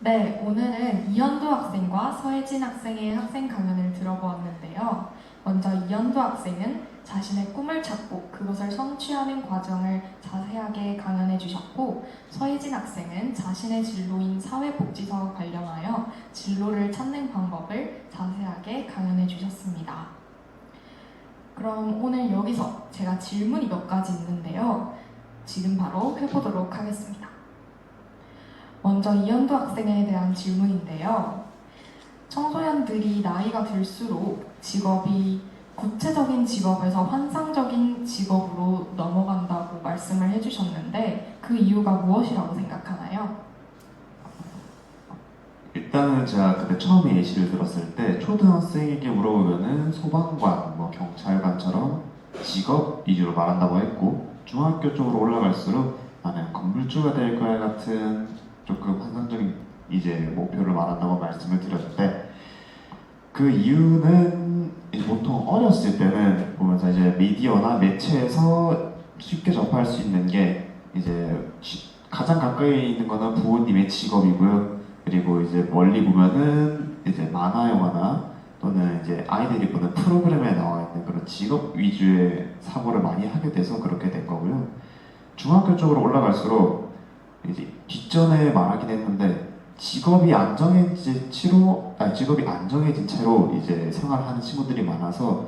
네, 오늘은 이현도 학생과 서혜진 학생의 학생 강연을 들어보았는데요. 먼저 이현도 학생은 자신의 꿈을 찾고 그것을 성취하는 과정을 자세하게 강연해 주셨고, 서혜진 학생은 자신의 진로인 사회복지사와 관련하여 진로를 찾는 방법을 자세하게 강연해 주셨습니다. 그럼 오늘 여기서 제가 질문이 몇 가지 있는데요. 지금 바로 해보도록 하겠습니다. 먼저 이현도 학생에 대한 질문인데요. 청소년들이 나이가 들수록 직업이 구체적인 직업에서 환상적인 직업으로 넘어간다고 말씀을 해주셨는데 그 이유가 무엇이라고 생각하나요? 일단은 제가 그때 처음에 예시를 들었을 때 초등학생에게 물어보면은 소방관, 경찰관처럼 직업 위주로 말한다고 했고, 중학교 쪽으로 올라갈수록 나는 건물주가 될 거야 같은 조금 환상적인 이제 목표를 말한다고 말씀을 드렸는데, 그 이유는 보통 어렸을 때는 보면서 이제 미디어나 매체에서 쉽게 접할 수 있는 게 이제 가장 가까이 있는 거는 부모님의 직업이고요. 그리고 이제 멀리 보면은 이제 만화 영화나 또는 이제 아이들이 보는 프로그램에 나와 있는 그런 직업 위주의 사고를 많이 하게 돼서 그렇게 된 거고요. 중학교 쪽으로 올라갈수록 이제 뒷전에 말하긴 했는데 직업이 안정해진 채로 이제 생활하는 친구들이 많아서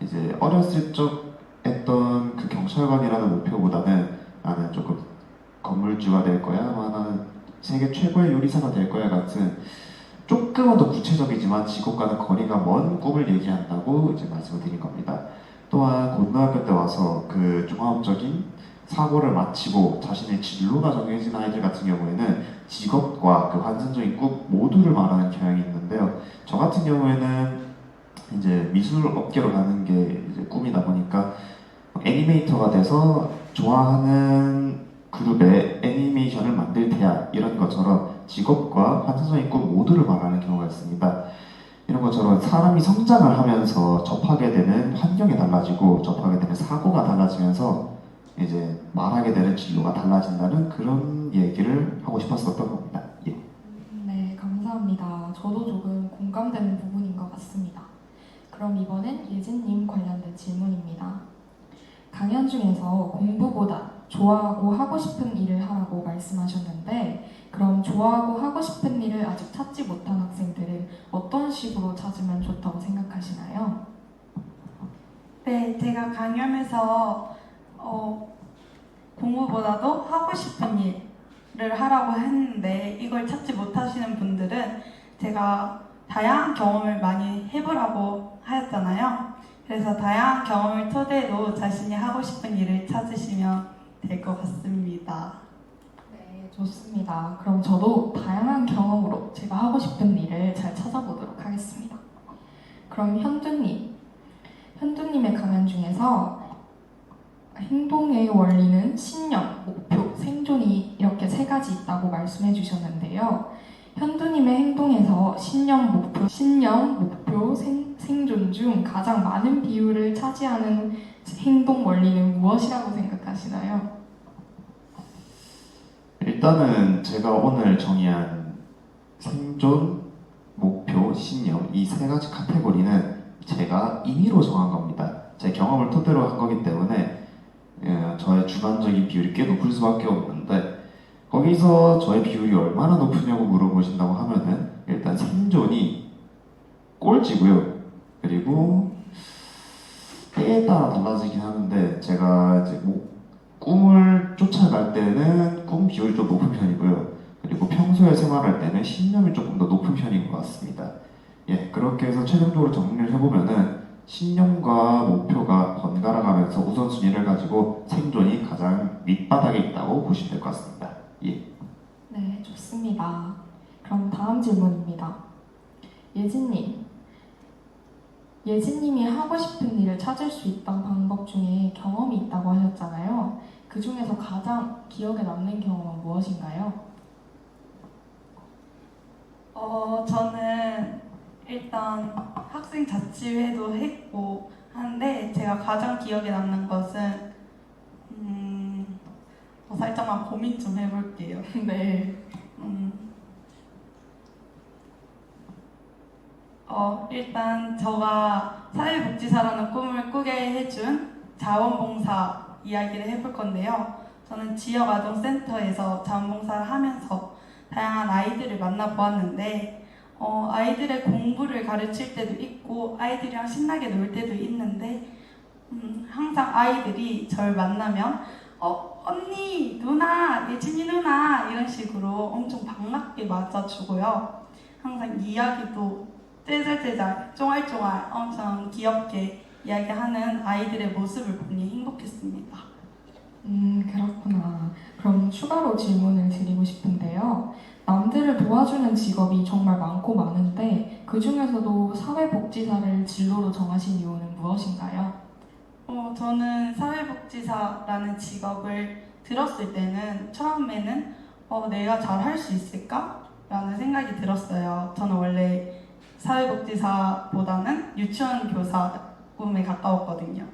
이제 어렸을 적 했던 그 경찰관이라는 목표보다는 나는 조금 건물주가 될 거야, 나는 세계 최고의 요리사가 될 거야 같은 조금은 더 구체적이지만 직업과는 거리가 먼 꿈을 얘기한다고 이제 말씀을 드린 겁니다. 또한 고등학교 때 와서 그 종합적인 사고를 마치고 자신의 진로가 정해진 아이들 같은 경우에는 직업과 그 환상적인 꿈 모두를 말하는 경향이 있는데요. 저 같은 경우에는 이제 미술 업계로 가는 게 이제 꿈이다 보니까 애니메이터가 돼서 좋아하는 그룹의 애니메이션을 만들 테야, 이런 것처럼 직업과 환상적인 꿈 모두를 말하는 경우가 있습니다. 이런 것처럼 사람이 성장을 하면서 접하게 되는 환경이 달라지고 접하게 되는 사고가 달라지면서 이제 말하게 되는 진로가 달라진다는 그런 얘기를 하고 싶었었던 겁니다. 예. 네, 감사합니다. 저도 조금 공감되는 부분인 것 같습니다. 그럼 이번엔 예진님 관련된 질문입니다. 강연 중에서 공부보다 좋아하고 하고 싶은 일을 하라고 말씀하셨는데, 그럼 좋아하고 하고 싶은 일을 아직 찾지 못한 학생들은 어떤 식으로 찾으면 좋다고 생각하시나요? 네, 제가 강연에서 공부보다도 하고 싶은 일을 하라고 했는데 이걸 찾지 못하시는 분들은 제가 다양한 경험을 많이 해보라고 하였잖아요. 그래서 다양한 경험을 토대로 자신이 하고 싶은 일을 찾으시면 될 것 같습니다. 네, 좋습니다. 그럼 저도 다양한 경험으로 제가 하고 싶은 일을 잘 찾아보도록 하겠습니다. 그럼 현두님의 강연 중에서 행동의 원리는 신념, 목표, 생존이 이렇게 세 가지 있다고 말씀해 주셨는데요. 현두님의 행동에서 신념, 목표, 생존 중 가장 많은 비율을 차지하는 행동 원리는 무엇이라고 생각하시나요? 일단은 제가 오늘 정의한 생존, 목표, 신념 이 세 가지 카테고리는 제가 임의로 정한 겁니다. 제 경험을 토대로 한 거기 때문에 저의 주관적인 비율이 꽤 높을 수밖에 없는데, 거기서 저의 비율이 얼마나 높으냐고 물어보신다고 하면은 일단 생존이 꼴찌고요. 그리고 때에 따라 달라지긴 하는데 제가 이제 꿈을 쫓아갈 때는 꿈 비율이 좀 높은 편이고요. 그리고 평소에 생활할 때는 신념이 조금 더 높은 편인 것 같습니다. 예, 그렇게 해서 최종적으로 정리를 해보면은 신념과 목표가 번갈아 가면서 우선순위를 가지고 생존이 가장 밑바닥에 있다고 보시면 될 것 같습니다. 예. 네, 좋습니다. 그럼 다음 질문입니다. 예진님이 하고 싶은 일을 찾을 수 있던 방법 중에 경험이 있다고 하셨잖아요. 그 중에서 가장 기억에 남는 경험은 무엇인가요? 저는 일단 학생 자치회도 했고 하는데 제가 가장 기억에 남는 것은 살짝만 고민 좀 해볼게요. 네. 일단 제가 사회복지사라는 꿈을 꾸게 해준 자원봉사 이야기를 해볼 건데요. 저는 지역아동센터에서 자원봉사를 하면서 다양한 아이들을 만나보았는데 아이들의 공부를 가르칠 때도 있고 아이들이랑 신나게 놀 때도 있는데 항상 아이들이 저를 만나면 언니, 누나, 예진이 누나 이런 식으로 엄청 반갑게 맞아주고요. 항상 이야기도 떼잘떼잘, 쫑알쫑알 엄청 귀엽게 이야기하는 아이들의 모습을 보니 행복했습니다. 그렇구나. 그럼 추가로 질문을 드리고 싶은데요. 남들을 도와주는 직업이 정말 많고 많은데 그 중에서도 사회복지사를 진로로 정하신 이유는 무엇인가요? 저는 사회복지사라는 직업을 들었을 때는 처음에는 내가 잘 할 수 있을까? 라는 생각이 들었어요. 저는 원래 사회복지사보다는 유치원 교사 꿈에 가까웠거든요.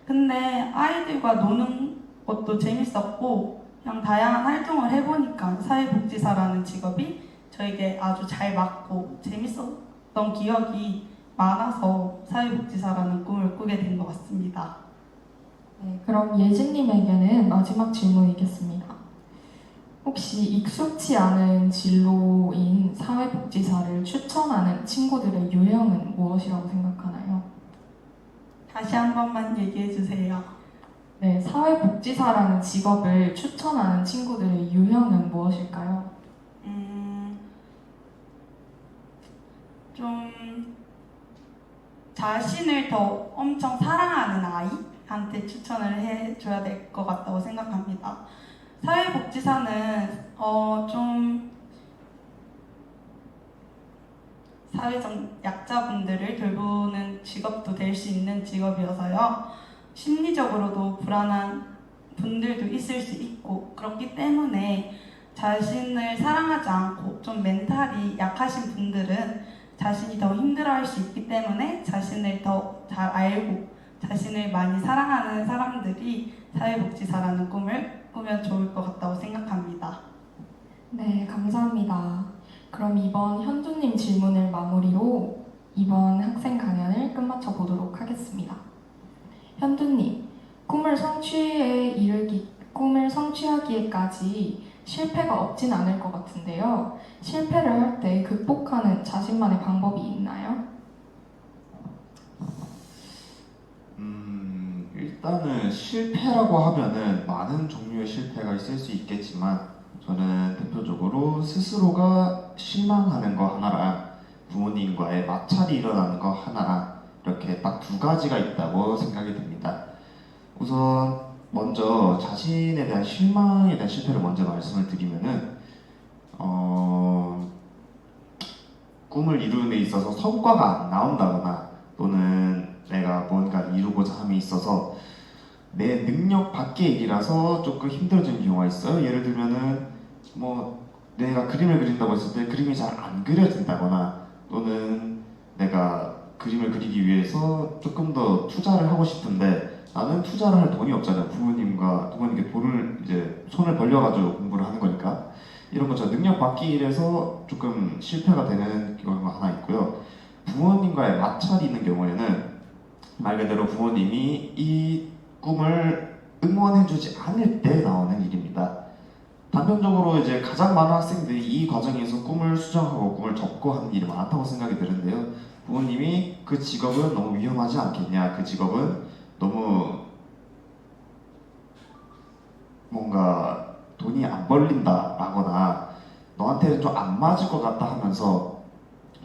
근데 아이들과 노는 것도 재밌었고 그냥 다양한 활동을 해보니까 사회복지사라는 직업이 저에게 아주 잘 맞고 재밌었던 기억이 많아서 사회복지사라는 꿈을 꾸게 된 것 같습니다. 네, 그럼 예진님에게는 마지막 질문이겠습니다. 혹시 익숙치 않은 진로인 사회복지사를 추천하는 친구들의 유형은 무엇이라고 생각하나요? 다시 한 번만 얘기해 주세요. 네, 사회복지사라는 직업을 추천하는 친구들의 유형은 무엇일까요? 좀 자신을 더 엄청 사랑하는 아이한테 추천을 해줘야 될 것 같다고 생각합니다. 사회복지사는 좀 사회적 약자분들을 돌보는 직업도 될 수 있는 직업이어서요. 심리적으로도 불안한 분들도 있을 수 있고 그렇기 때문에 자신을 사랑하지 않고 좀 멘탈이 약하신 분들은 자신이 더 힘들어할 수 있기 때문에 자신을 더 잘 알고 자신을 많이 사랑하는 사람들이 사회복지사라는 꿈을 꾸면 좋을 것 같다고 생각합니다. 네, 감사합니다. 그럼 이번 현주님 질문을 마무리로 이번 학생 강연을 끝마쳐 보도록 하겠습니다. 현주님, 꿈을 성취하기에까지 실패가 없진 않을 것 같은데요. 실패를 할 때 극복하는 자신만의 방법이 있나요? 일단은 실패라고 하면은 많은 종류의 실패가 있을 수 있겠지만 저는 대표적으로 스스로가 실망하는 거 하나랑 부모님과의 마찰이 일어나는 거 하나랑 이렇게 딱 두 가지가 있다고 생각이 듭니다. 우선 먼저 자신에 대한 실망에 대한 실패를 먼저 말씀을 드리면은 꿈을 이루는 데 있어서 성과가 안 나온다거나 또는 내가 뭔가를 이루고자 함에 있어서 내 능력 밖의 일이라서 조금 힘들어지는 경우가 있어요. 예를 들면은 뭐 내가 그림을 그린다고 했을 때 그림이 잘 안 그려진다거나 또는 내가 그림을 그리기 위해서 조금 더 투자를 하고 싶은데 나는 투자를 할 돈이 없잖아요. 부모님께 돈을 이제 손을 벌려가지고 공부를 하는 거니까 이런 것처럼 능력 밖의 일에서 조금 실패가 되는 경우가 하나 있고요. 부모님과의 마찰이 있는 경우에는 말 그대로 부모님이 이 꿈을 응원해주지 않을 때 나오는 일입니다. 단편적으로 이제 가장 많은 학생들이 이 과정에서 꿈을 수정하고 꿈을 접고 하는 일이 많다고 생각이 드는데요. 부모님이 그 직업은 너무 위험하지 않겠냐, 그 직업은 너무 뭔가 돈이 안 벌린다라거나 너한테는 좀 안 맞을 것 같다 하면서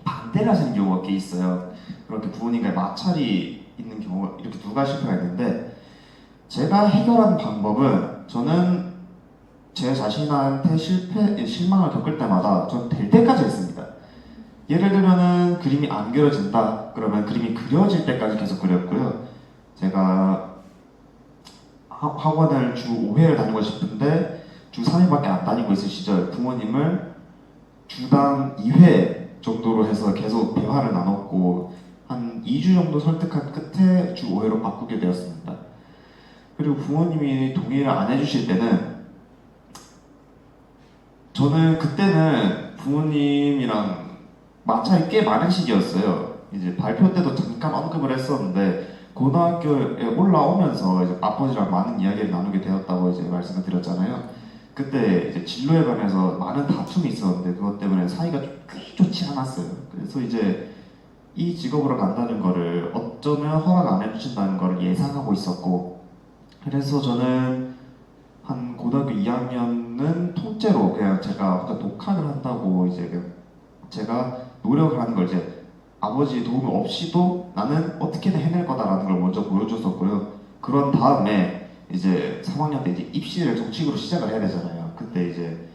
반대를 하시는 경우가 꽤 있어요. 그렇게 부모님과의 마찰이 있는 경우가 이렇게 두 가지 실패가 있는데 제가 해결한 방법은 저는 제 자신한테 실망을 겪을 때마다 전 될 때까지 했습니다. 예를 들면은 그림이 안 그려진다 그러면 그림이 그려질 때까지 계속 그렸고요. 제가 학원을 주 5회를 다니고 싶은데 주 3회밖에 안 다니고 있을 시절 부모님을 주당 2회 정도로 해서 계속 대화를 나눴고 한 2주 정도 설득한 끝에 주 5회로 바꾸게 되었습니다. 그리고 부모님이 동의를 안 해주실 때는 저는 그때는 부모님이랑 마찰이 꽤 많은 시기였어요. 이제 발표 때도 잠깐 언급을 했었는데 고등학교에 올라오면서 이제 아버지랑 많은 이야기를 나누게 되었다고 이제 말씀을 드렸잖아요. 그때 이제 진로에 관해서 많은 다툼이 있었는데 그것 때문에 사이가 꽤 좋지 않았어요. 그래서 이제 이 직업으로 간다는 거를 어쩌면 허락 안 해주신다는 거를 예상하고 있었고, 그래서 저는 한 고등학교 2학년은 통째로 그냥 제가 혼자 독학을 한다고 이제 제가 노력을 하는 걸 이제 아버지 도움 없이도 나는 어떻게든 해낼 거다라는 걸 먼저 보여줬었고요. 그런 다음에 이제 3학년 때 이제 입시를 정식으로 시작을 해야 되잖아요. 그때 이제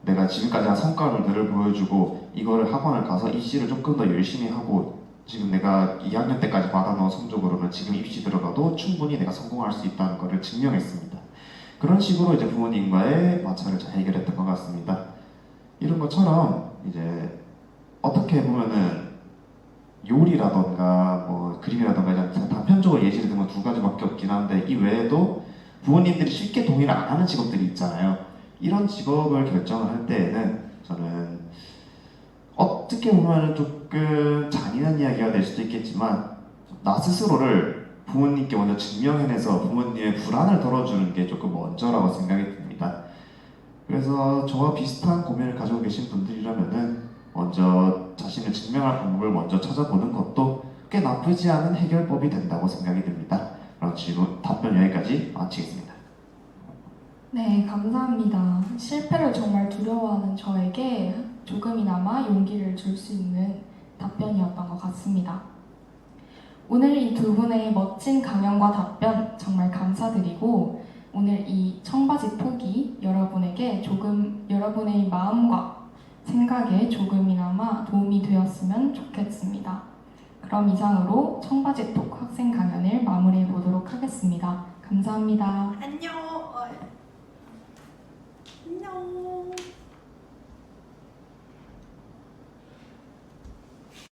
내가 지금까지 한 성과들을 보여주고 이거를 학원을 가서 입시를 조금 더 열심히 하고 지금 내가 2학년 때까지 받아놓은 성적으로는 지금 입시 들어가도 충분히 내가 성공할 수 있다는 것을 증명했습니다. 그런 식으로 이제 부모님과의 마찰을 잘 해결했던 것 같습니다. 이런 것처럼 이제 어떻게 보면은 요리라던가 뭐 그림이라던가 이제 단편적으로 예시를 든 건 두 가지밖에 없긴 한데 이 외에도 부모님들이 쉽게 동의를 안 하는 직업들이 있잖아요. 이런 직업을 결정을 할 때에는 저는 어떻게 보면 조금 잔인한 이야기가 될 수도 있겠지만 나 스스로를 부모님께 먼저 증명해내서 부모님의 불안을 덜어주는 게 조금 먼저라고 생각이 듭니다. 그래서 저와 비슷한 고민을 가지고 계신 분들이라면은 먼저 자신을 증명할 방법을 먼저 찾아보는 것도 꽤 나쁘지 않은 해결법이 된다고 생각이 듭니다. 그럼 질문, 답변 여기까지 마치겠습니다. 네, 감사합니다. 실패를 정말 두려워하는 저에게 조금이나마 용기를 줄 수 있는 답변이었던 것 같습니다. 오늘 이 두 분의 멋진 강연과 답변 정말 감사드리고 오늘 이 청바지 톡이 여러분에게 조금 여러분의 마음과 생각에 조금이나마 도움이 되었으면 좋겠습니다. 그럼 이상으로 청바지 톡 학생 강연을 마무리해 보도록 하겠습니다. 감사합니다. 안녕. 안녕.